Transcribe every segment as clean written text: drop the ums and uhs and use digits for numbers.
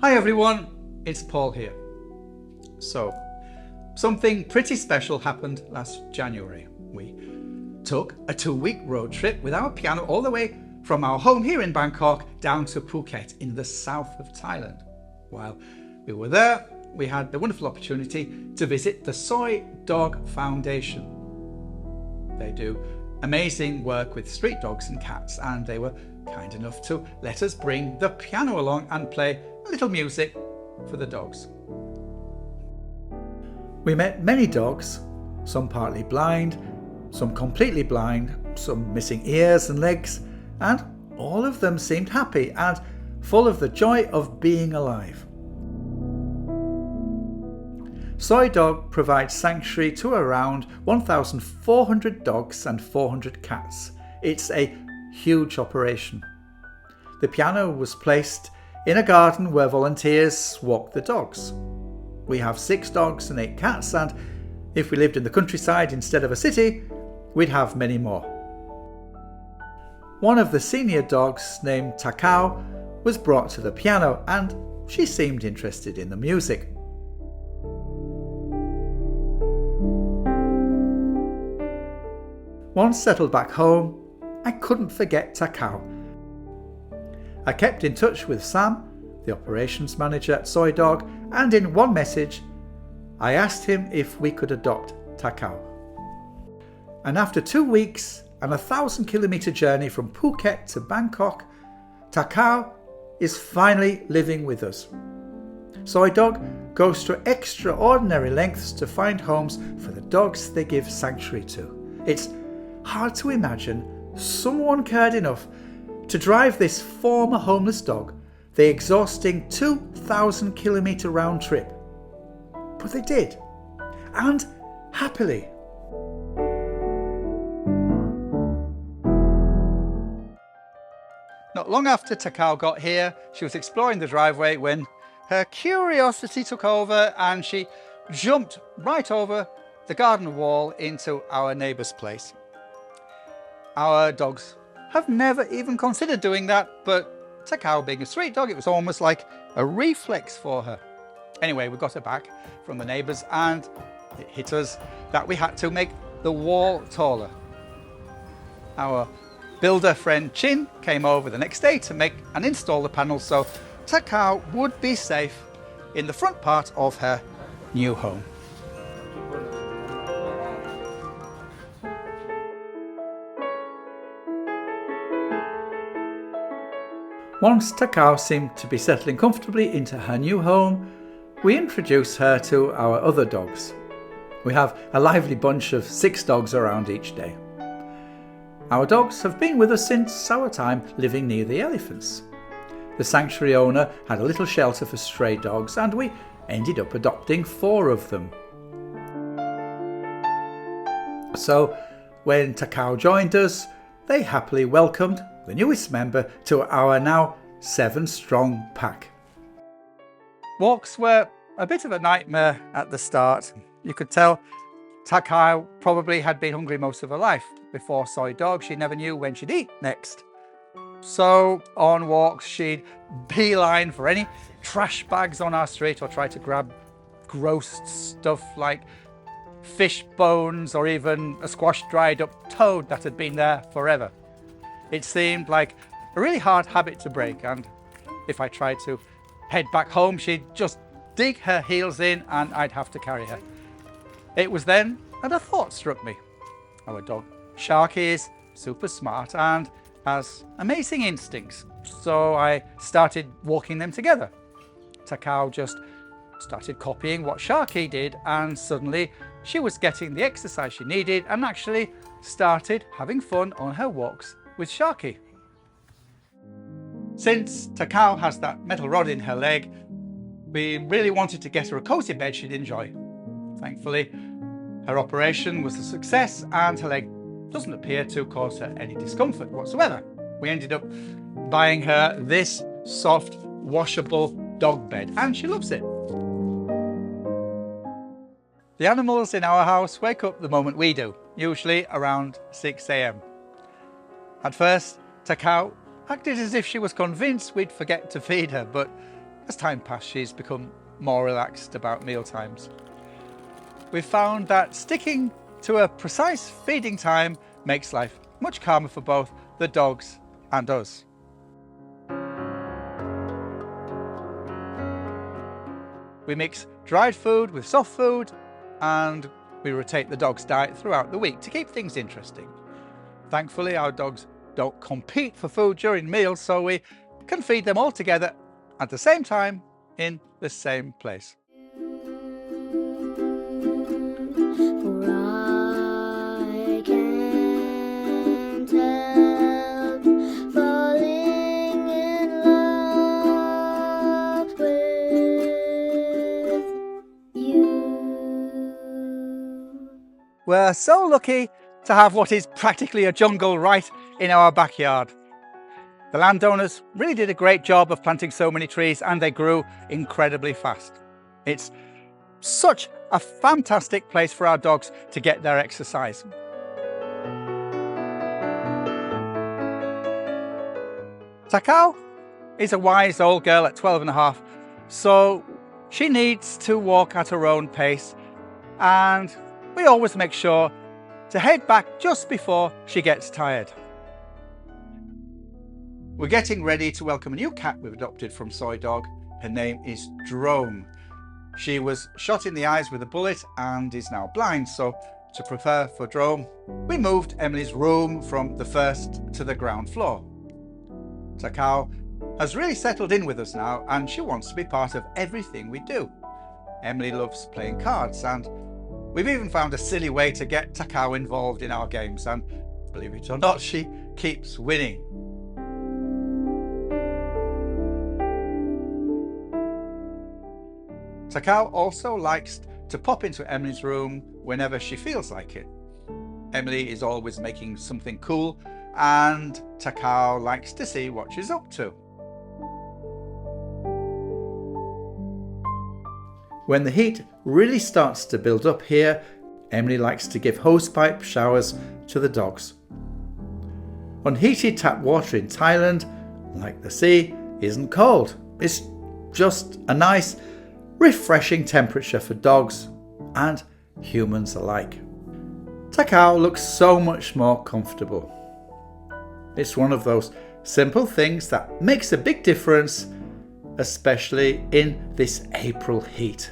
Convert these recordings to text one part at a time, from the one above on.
Hi everyone, it's Paul here. So, something pretty special happened last January. We took a 2-week road trip with our piano all the way from our home here in Bangkok down to Phuket in the south of Thailand. While we were there, we had the wonderful opportunity to visit the Soy Dog Foundation. They do amazing work with street dogs and cats, and they were kind enough to let us bring the piano along and play a little music for the dogs. We met many dogs, some partly blind, some completely blind, some missing ears and legs, and all of them seemed happy and full of the joy of being alive. Soy Dog provides sanctuary to around 1,400 dogs and 400 cats. It's a huge operation. The piano was placed in a garden where volunteers walk the dogs. We have 6 dogs and 8 cats, and if we lived in the countryside instead of a city, we'd have many more. One of the senior dogs, named Takao, was brought to the piano, and she seemed interested in the music. Once settled back home, I couldn't forget Takao. I kept in touch with Sam, the operations manager at Soy Dog, and in one message, I asked him if we could adopt Takao. And after 2 weeks and a 1,000-kilometre journey from Phuket to Bangkok, Takao is finally living with us. Soy Dog goes to extraordinary lengths to find homes for the dogs they give sanctuary to. It's hard to imagine someone cared enough to drive this former homeless dog the exhausting 2,000-kilometre round trip. But they did, and happily. Not long after Takao got here, she was exploring the driveway when her curiosity took over and she jumped right over the garden wall into our neighbour's place. Our dogs have never even considered doing that, but Takao being a street dog, it was almost like a reflex for her. Anyway, we got her back from the neighbours and it hit us that we had to make the wall taller. Our builder friend Chin came over the next day to make and install the panels so Takao would be safe in the front part of her new home. Once Takao seemed to be settling comfortably into her new home, we introduced her to our other dogs. We have a lively bunch of 6 dogs around each day. Our dogs have been with us since our time living near the elephants. The sanctuary owner had a little shelter for stray dogs, and we ended up adopting 4 of them. So when Takao joined us, they happily welcomed the newest member to our now 7-strong pack. Walks were a bit of a nightmare at the start. You could tell Takao probably had been hungry most of her life. Before Soy Dog, she never knew when she'd eat next. So on walks, she'd beeline for any trash bags on our street or try to grab gross stuff like fish bones or even a squashed dried up toad that had been there forever. It seemed like a really hard habit to break, and if I tried to head back home, she'd just dig her heels in and I'd have to carry her. It was then that a thought struck me. Our dog Sharky is super smart and has amazing instincts, so I started walking them together. Takao just started copying what Sharky did, and suddenly she was getting the exercise she needed and actually started having fun on her walks with Sharky. Since Takao has that metal rod in her leg, we really wanted to get her a cosy bed she'd enjoy. Thankfully, her operation was a success and her leg doesn't appear to cause her any discomfort whatsoever. We ended up buying her this soft, washable dog bed, and she loves it. The animals in our house wake up the moment we do, usually around 6 a.m. At first, Takao acted as if she was convinced we'd forget to feed her, but as time passed, she's become more relaxed about meal times. We've found that sticking to a precise feeding time makes life much calmer for both the dogs and us. We mix dried food with soft food, and we rotate the dog's diet throughout the week to keep things interesting. Thankfully, our dogs don't compete for food during meals, so we can feed them all together at the same time in the same place. We're so lucky to have what is practically a jungle right in our backyard. The landowners really did a great job of planting so many trees, and they grew incredibly fast. It's such a fantastic place for our dogs to get their exercise. Takao is a wise old girl at 12 and a half, so she needs to walk at her own pace, and we always make sure to head back just before she gets tired. We're getting ready to welcome a new cat we've adopted from Soy Dog. Her name is Drome. She was shot in the eyes with a bullet and is now blind, so to prepare for Drome, we moved Emily's room from the first to the ground floor. Takao has really settled in with us now, and she wants to be part of everything we do. Emily loves playing cards, and we've even found a silly way to get Takao involved in our games, and believe it or not, she keeps winning. Takao also likes to pop into Emily's room whenever she feels like it. Emily is always making something cool, and Takao likes to see what she's up to. When the heat really starts to build up here, Emily likes to give hosepipe showers to the dogs. Unheated tap water in Thailand, like the sea, isn't cold. It's just a nice, refreshing temperature for dogs and humans alike. Takao looks so much more comfortable. It's one of those simple things that makes a big difference, especially in this April heat.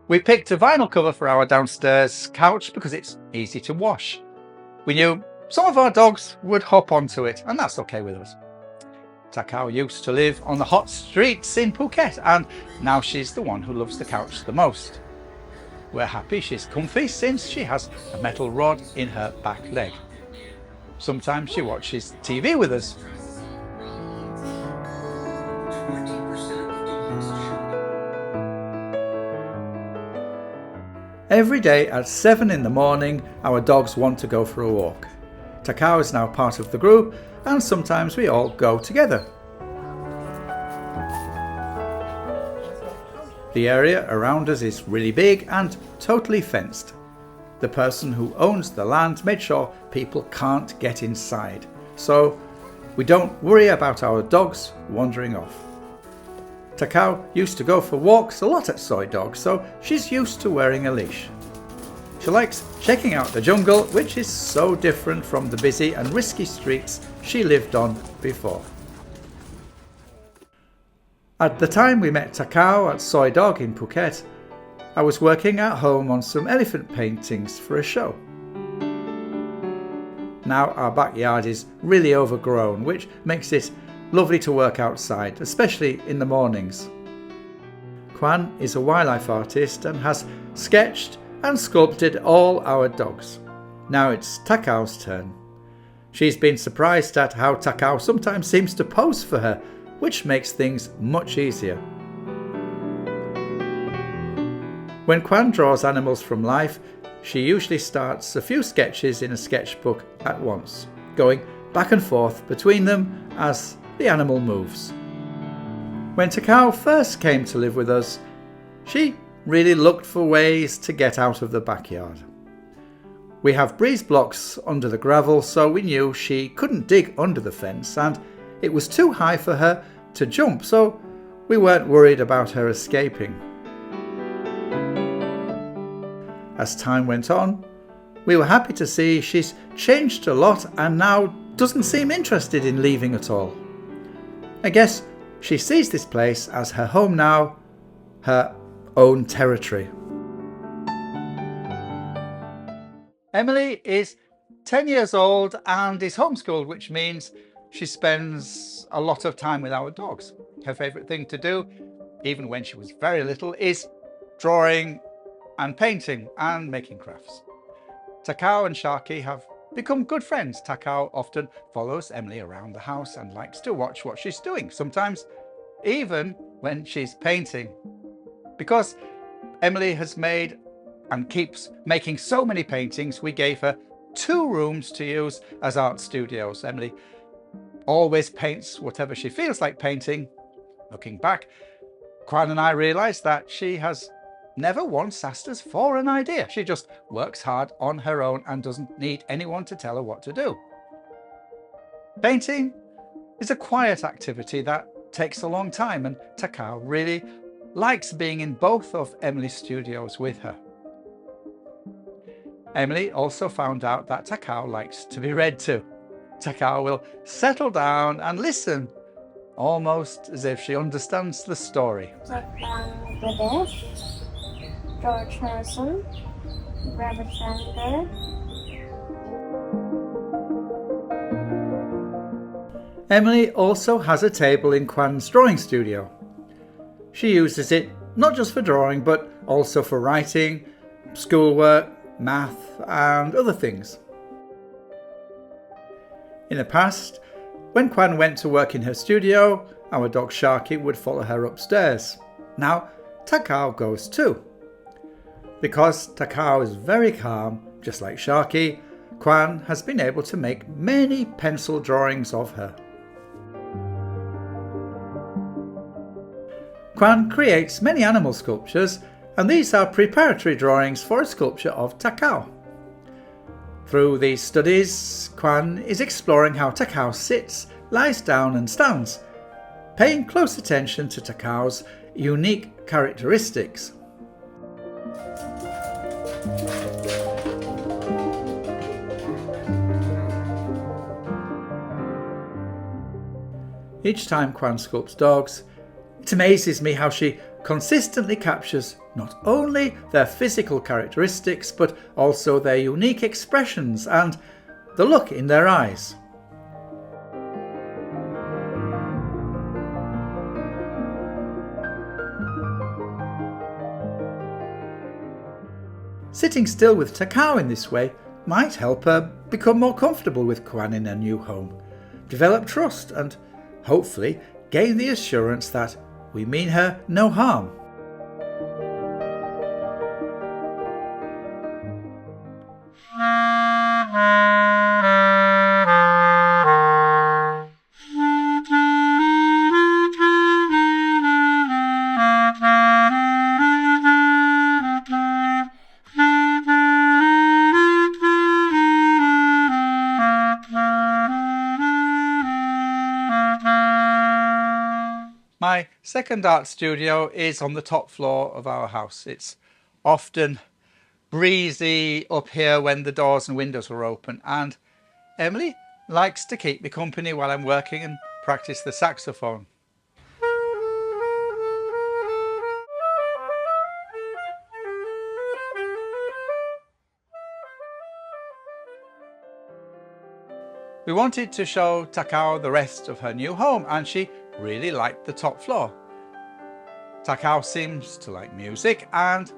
We picked a vinyl cover for our downstairs couch because it's easy to wash. We knew some of our dogs would hop onto it, and that's okay with us. Takao used to live on the hot streets in Phuket, and now she's the one who loves the couch the most. We're happy she's comfy since she has a metal rod in her back leg. Sometimes she watches TV with us. Every day at 7 in the morning, our dogs want to go for a walk. Takao is now part of the group, and sometimes we all go together. The area around us is really big and totally fenced. The person who owns the land made sure people can't get inside, so we don't worry about our dogs wandering off. Takao used to go for walks a lot at Soy Dog, so she's used to wearing a leash. She likes checking out the jungle, which is so different from the busy and risky streets she lived on before. At the time we met Takao at Soy Dog in Phuket, I was working at home on some elephant paintings for a show. Now our backyard is really overgrown, which makes it lovely to work outside, especially in the mornings. Kwan is a wildlife artist and has sketched and sculpted all our dogs. Now it's Takao's turn. She's been surprised at how Takao sometimes seems to pose for her, which makes things much easier. When Kwan draws animals from life, she usually starts a few sketches in a sketchbook at once, going back and forth between them as the animal moves. When Takao first came to live with us, she really looked for ways to get out of the backyard. We have breeze blocks under the gravel, so we knew she couldn't dig under the fence, and it was too high for her to jump, so we weren't worried about her escaping. As time went on, we were happy to see she's changed a lot and now doesn't seem interested in leaving at all. I guess she sees this place as her home now, her own territory. Emily is 10 years old and is homeschooled, which means she spends a lot of time with our dogs. Her favourite thing to do, even when she was very little, is drawing and painting and making crafts. Takao and Sharky have become good friends. Takao often follows Emily around the house and likes to watch what she's doing, sometimes even when she's painting. Because Emily has made and keeps making so many paintings, we gave her 2 rooms to use as art studios. Emily always paints whatever she feels like painting. Looking back, Kwan and I realised that she has never once asked us for an idea. She just works hard on her own and doesn't need anyone to tell her what to do. Painting is a quiet activity that takes a long time, and Takao really likes being in both of Emily's studios with her. Emily also found out that Takao likes to be read to. Takao will settle down and listen, almost as if she understands the story. George Harrison, Robert Sandler. Emily also has a table in Kwan's drawing studio. She uses it not just for drawing, but also for writing, schoolwork, math, and other things. In the past, when Kwan went to work in her studio, our dog Sharky would follow her upstairs. Now, Takao goes too. Because Takao is very calm, just like Sharky, Kwan has been able to make many pencil drawings of her. Kwan creates many animal sculptures, and these are preparatory drawings for a sculpture of Takao. Through these studies, Kwan is exploring how Takao sits, lies down and stands, paying close attention to Takao's unique characteristics. Each time Kwan sculpts dogs, it amazes me how she consistently captures not only their physical characteristics, but also their unique expressions and the look in their eyes. Sitting still with Takao in this way might help her become more comfortable with Kwan in her new home, develop trust, and hopefully gain the assurance that we mean her no harm. My second art studio is on the top floor of our house. It's often breezy up here when the doors and windows are open, and Emily likes to keep me company while I'm working and practice the saxophone. We wanted to show Takao the rest of her new home, and she really liked the top floor. Takao seems to like music, and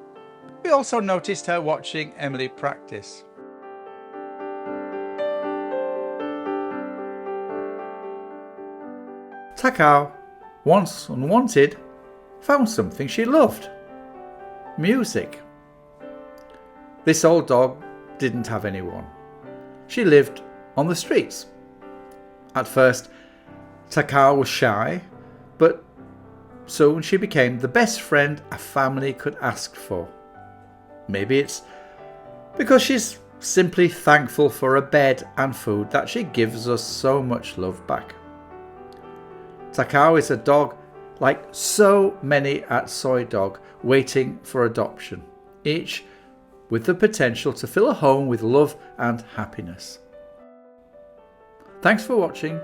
we also noticed her watching Emily practice. Takao, once unwanted, found something she loved: music. This old dog didn't have anyone. She lived on the streets. At first, Takao was shy, but soon she became the best friend a family could ask for. Maybe it's because she's simply thankful for a bed and food that she gives us so much love back. Takao is a dog like so many at Soy Dog, waiting for adoption, each with the potential to fill a home with love and happiness. Thanks for watching.